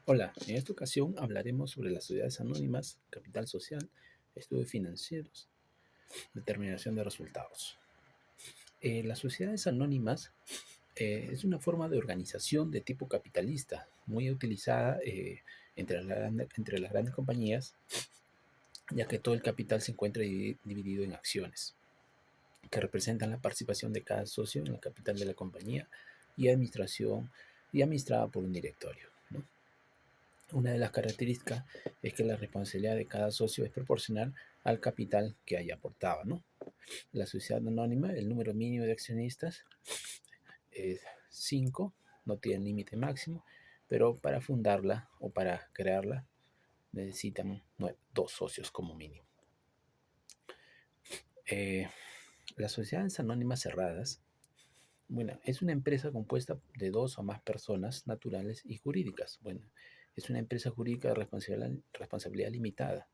Hola, en esta ocasión hablaremos sobre las sociedades anónimas, capital social, estudios financieros, determinación de resultados. Las sociedades anónimas es una forma de organización de tipo capitalista, muy utilizada entre las grandes compañías, ya que todo el capital se encuentra dividido en acciones, que representan la participación de cada socio en el capital de la compañía y administración y administrada por un directorio, ¿no? Una de las características es que la responsabilidad de cada socio es proporcional al capital que haya aportado, ¿no? La sociedad anónima, el número mínimo de accionistas es 5, no tiene límite máximo, pero para fundarla o para crearla necesitan 2 socios como mínimo. Eh, las sociedades anónimas cerradas, bueno, es una empresa compuesta de 2 o más personas naturales y jurídicas. Bueno, es una empresa jurídica de responsabilidad limitada,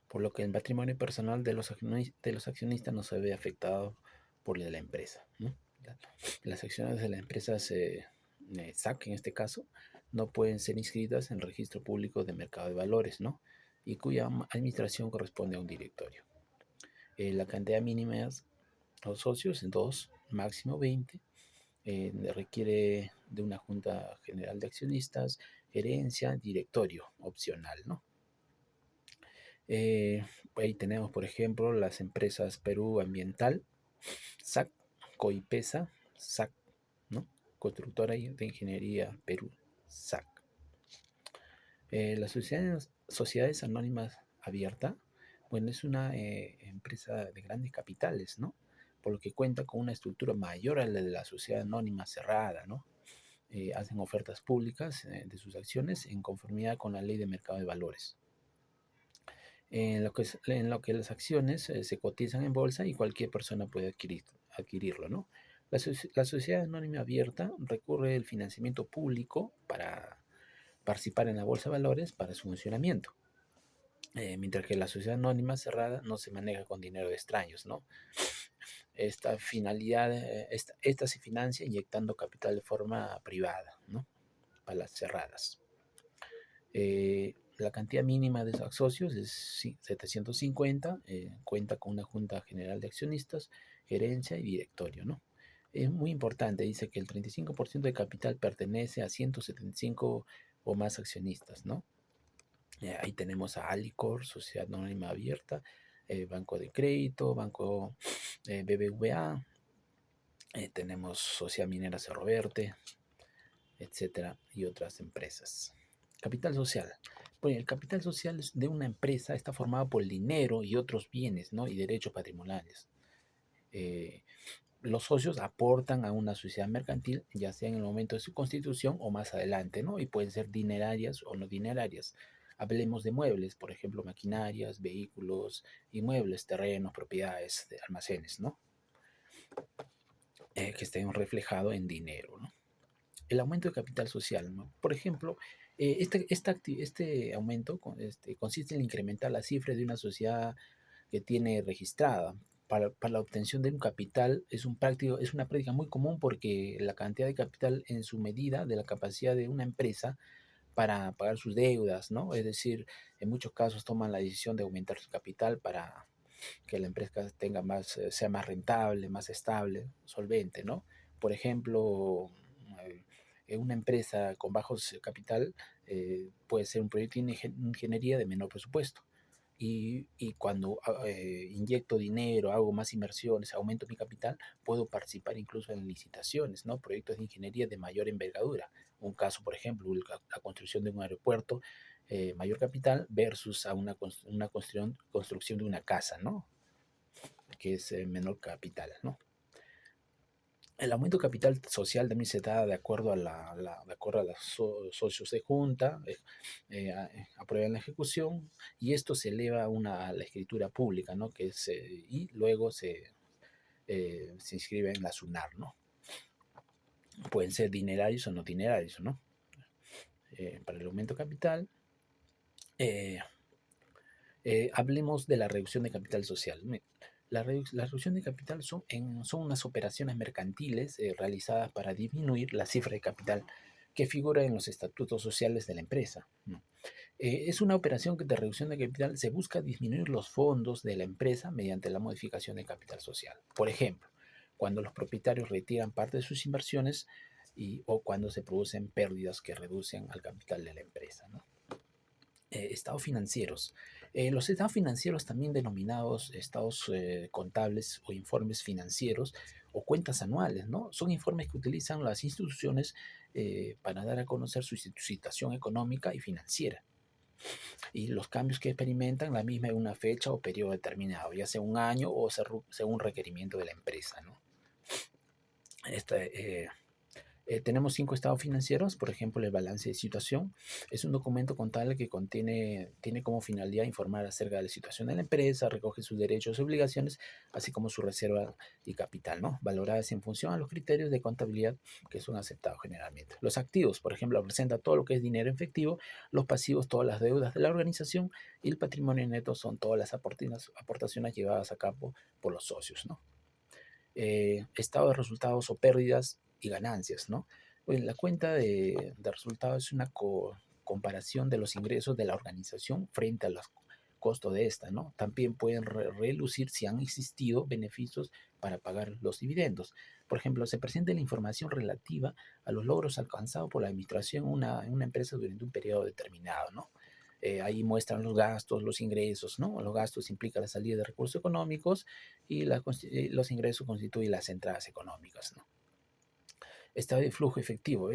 por lo que el patrimonio personal de los accionistas no se ve afectado por el de la empresa, ¿no? Las acciones de la empresa SAC, en este caso, no pueden ser inscritas en el registro público de mercado de valores, ¿no? Y cuya administración corresponde a un directorio. La cantidad mínima de los socios, 2, máximo 20, requiere de una junta general de accionistas, gerencia, directorio opcional, ¿no? Eh, Ahí tenemos, por ejemplo, las empresas Perú Ambiental, SAC, Coipesa, SAC, ¿no? Constructora de Ingeniería Perú, SAC. Las sociedades anónimas abierta, bueno, es una empresa de grandes capitales, ¿no? Por lo que cuenta con una estructura mayor a la de la sociedad anónima cerrada, ¿no? Hacen ofertas públicas de sus acciones en conformidad con la ley de mercado de valores. En lo que las acciones se cotizan en bolsa y cualquier persona puede adquirirlo, ¿no? La sociedad anónima abierta recurre al financiamiento público para participar en la bolsa de valores para su funcionamiento, mientras que la sociedad anónima cerrada no se maneja con dinero de extraños, ¿no? Esta finalidad, esta se financia inyectando capital de forma privada, ¿no? Para las cerradas. La cantidad mínima de socios es 750, cuenta con una junta general de accionistas, gerencia y directorio, ¿no? Es muy importante, dice que el 35% de capital pertenece a 175 o más accionistas, ¿no? Ahí tenemos a Alicor, Sociedad Anónima Abierta, Banco de Crédito, Banco BBVA, tenemos Sociedad Minera Cerro Verde, etcétera, y otras empresas. Capital social. Bueno, el capital social de una empresa está formado por el dinero y otros bienes, ¿no? Y derechos patrimoniales. Eh, los socios aportan a una sociedad mercantil, ya sea en el momento de su constitución o más adelante, ¿no? Y pueden ser dinerarias o no dinerarias. Hablemos de muebles, por ejemplo, maquinarias, vehículos, inmuebles, terrenos, propiedades, almacenes, ¿no? Que estén reflejados en dinero, ¿no? El aumento de capital social, ¿no? Por ejemplo, este aumento consiste en incrementar la cifra de una sociedad que tiene registrada. Para la obtención de un capital es una práctica muy común porque la cantidad de capital en su medida de la capacidad de una empresa para pagar sus deudas, ¿no? Es decir, en muchos casos toman la decisión de aumentar su capital para que la empresa sea más rentable, más estable, solvente, ¿no? Por ejemplo, una empresa con bajos capital puede ser un proyecto de ingeniería de menor presupuesto. Y cuando inyecto dinero, hago más inversiones, aumento mi capital, puedo participar incluso en licitaciones, ¿no? Proyectos de ingeniería de mayor envergadura. Un caso, por ejemplo, la construcción de un aeropuerto, mayor capital versus a una construcción de una casa, ¿no? Que es menor capital, ¿no? El aumento de capital social también se da de acuerdo de acuerdo a los socios de junta, aprueban la ejecución y esto se eleva a la escritura pública, ¿no? Y luego se inscribe en la SUNAR, ¿no? Pueden ser dinerarios o no dinerarios, ¿no? Para el aumento de capital, eh, hablemos de la reducción de capital social. La reducción de capital son unas operaciones mercantiles realizadas para disminuir la cifra de capital que figura en los estatutos sociales de la empresa, ¿no? Es una operación de reducción de capital. Se busca disminuir los fondos de la empresa mediante la modificación de capital social. Por ejemplo, cuando los propietarios retiran parte de sus inversiones o cuando se producen pérdidas que reducen al capital de la empresa, ¿no? Estados financieros. Los estados financieros, también denominados estados contables o informes financieros o cuentas anuales, ¿no? Son informes que utilizan las instituciones para dar a conocer su situación económica y financiera y los cambios que experimentan la misma en una fecha o periodo determinado, ya sea un año o según requerimiento de la empresa, ¿no? Este, tenemos 5 estados financieros. Por ejemplo, el balance de situación es un documento contable que tiene como finalidad informar acerca de la situación de la empresa, recoge sus derechos y obligaciones, así como su reserva y capital, ¿no? Valoradas en función a los criterios de contabilidad que son aceptados generalmente. Los activos, por ejemplo, representa todo lo que es dinero efectivo, los pasivos, todas las deudas de la organización, y el patrimonio neto son todas las aportaciones llevadas a cabo por los socios, ¿no? Estado de resultados o pérdidas y ganancias, ¿no? Pues la cuenta de resultados es una comparación de los ingresos de la organización frente a los costos de esta, ¿no? También pueden relucir si han existido beneficios para pagar los dividendos. Por ejemplo, se presenta la información relativa a los logros alcanzados por la administración en una empresa durante un periodo determinado, ¿no? Ahí muestran los gastos, los ingresos, ¿no? Los gastos implican la salida de recursos económicos y los ingresos constituyen las entradas económicas, ¿no? Estado de flujo efectivo.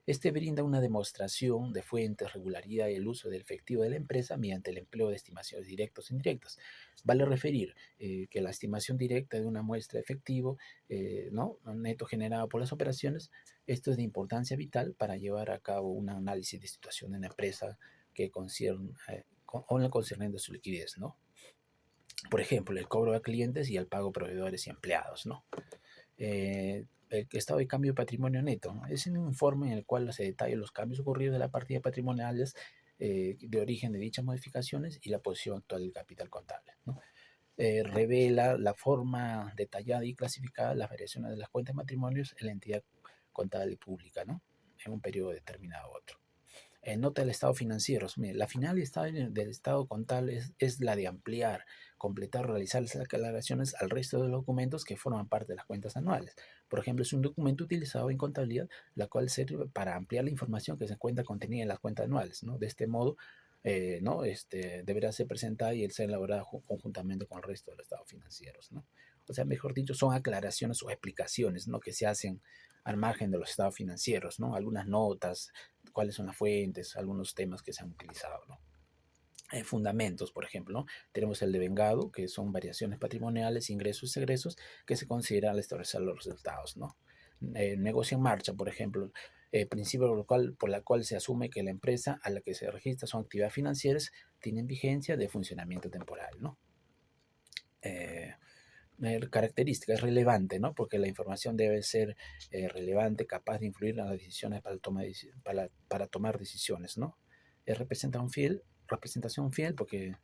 Este brinda una demostración de fuentes, regularidad y el uso del efectivo de la empresa mediante el empleo de estimaciones directas e indirectas. Vale referir que la estimación directa de una muestra de efectivo, ¿no? Neto generado por las operaciones, esto es de importancia vital para llevar a cabo un análisis de situación de una empresa que concierne, con el concerniente de su liquidez, ¿no? Por ejemplo, el cobro a clientes y el pago a proveedores y empleados, ¿no? El estado de cambio de patrimonio neto, ¿no? Es un informe en el cual se detallan los cambios ocurridos de la partida patrimoniales de origen de dichas modificaciones y la posición actual del capital contable, ¿no? Revela la forma detallada y clasificada de las variaciones de las cuentas de matrimonios en la entidad contable pública, ¿no? En un periodo determinado u otro. Nota del estado financiero. Mire, la finalidad del estado contable es la de ampliar, completar o realizar las aclaraciones al resto de los documentos que forman parte de las cuentas anuales. Por ejemplo, es un documento utilizado en contabilidad, la cual sirve para ampliar la información que se encuentra contenida en las cuentas anuales, ¿no? De este modo, ¿no? Deberá ser presentada y el ser elaborada conjuntamente con el resto de los estados financieros, ¿no? O sea, mejor dicho, son aclaraciones o explicaciones, ¿no? Que se hacen al margen de los estados financieros, ¿no? Algunas notas, cuáles son las fuentes, algunos temas que se han utilizado, ¿no? Fundamentos, por ejemplo, ¿no? Tenemos el devengado, que son variaciones patrimoniales, ingresos y egresos que se consideran al establecer los resultados, ¿no? Negocio en marcha, por ejemplo, principio por la cual se asume que la empresa a la que se registra son actividades financieras tienen vigencia de funcionamiento temporal, ¿no? Eh, Característica, es relevante, ¿no? Porque la información debe ser relevante, capaz de influir en las decisiones para tomar decisiones, ¿no? Representación fiel porque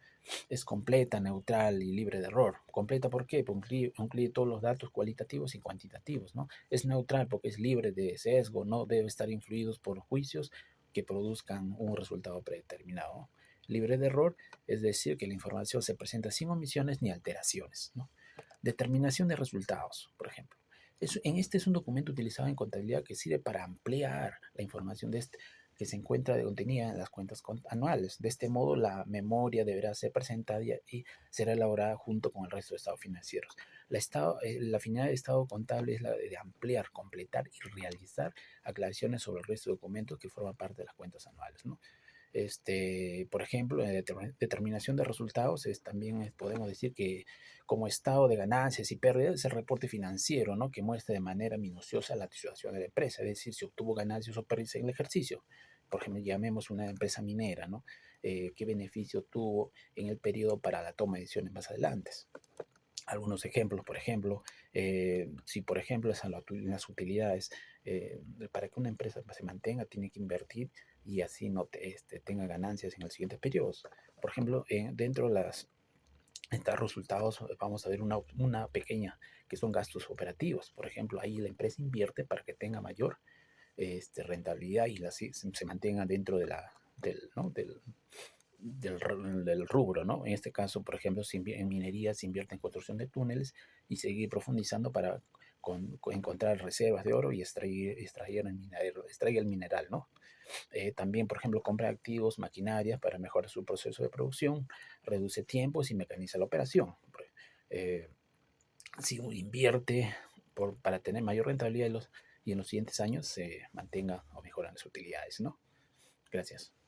es completa, neutral y libre de error. Completa, ¿por qué? Porque incluye todos los datos cualitativos y cuantitativos, ¿no? Es neutral porque es libre de sesgo, no debe estar influidos por juicios que produzcan un resultado predeterminado, ¿no? Libre de error, es decir, que la información se presenta sin omisiones ni alteraciones, ¿no? Determinación de resultados, por ejemplo. Este es un documento utilizado en contabilidad que sirve para ampliar la información que se encuentra contenida en las cuentas anuales. De este modo, la memoria deberá ser presentada y será elaborada junto con el resto de estados financieros. La finalidad de estado contable es la de ampliar, completar y realizar aclaraciones sobre el resto de documentos que forman parte de las cuentas anuales, ¿no? Por ejemplo, en determinación de resultados también podemos decir que como estado de ganancias y pérdidas es el reporte financiero, ¿no? Que muestra de manera minuciosa la situación de la empresa, es decir, si obtuvo ganancias o pérdidas en el ejercicio. Por ejemplo, llamemos una empresa minera, ¿no? ¿Qué beneficio tuvo en el periodo para la toma de decisiones más adelante? Algunos ejemplos, por ejemplo, si por ejemplo las utilidades, para que una empresa se mantenga, tiene que invertir y así no tenga ganancias en los siguientes periodos. Por ejemplo, dentro de estos resultados vamos a ver una pequeña, que son gastos operativos. Por ejemplo, ahí la empresa invierte para que tenga mayor rentabilidad y se mantenga dentro de del, ¿no? del rubro, ¿no? En este caso, por ejemplo, en minería se invierte en construcción de túneles y seguir profundizando para encontrar reservas de oro y extraer el mineral, ¿no? También, por ejemplo, compra activos, maquinarias para mejorar su proceso de producción, reduce tiempos y mecaniza la operación. Eh, si uno invierte para tener mayor rentabilidad y en los siguientes años se mantenga o mejoran las utilidades, ¿no? Gracias.